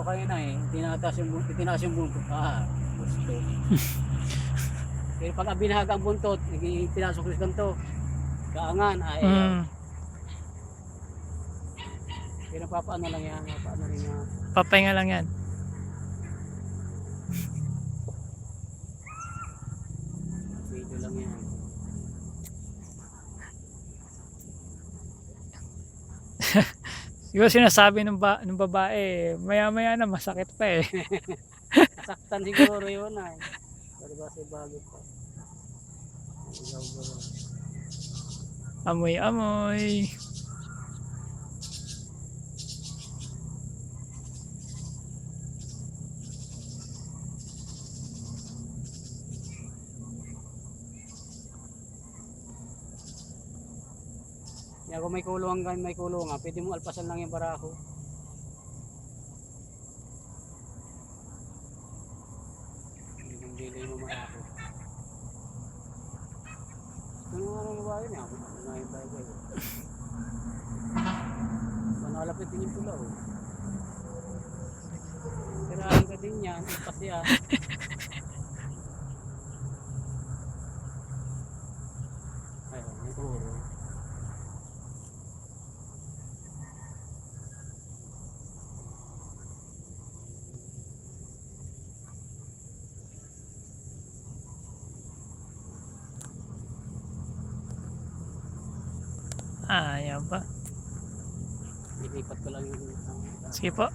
ko kayo na eh, itinaas yung buntot. Gusto. Pero pag binahaga ang buntot, pinasok ko ganito. Kaangan, Mm. Pero papaano lang yan, papaano rin yan. Papahinga lang yan. Video lang yan. Siguro sinasabi ng babae, maya-maya na masakit pa eh. Nasaktan siguro yun ay. Pero ba sa bago pa. Amoy-amoy. Kaya kung may kulungan, pwede mo alpasan lang yung barako. Hindi mo marako. Ano nga nang babae niya? Ako na yung babae. Manalapit din yung pula oh. Tirahan ka din yan, ipas yan. Ayun, may uro. Ayan pa. Ilipat ko lang yung Sige po.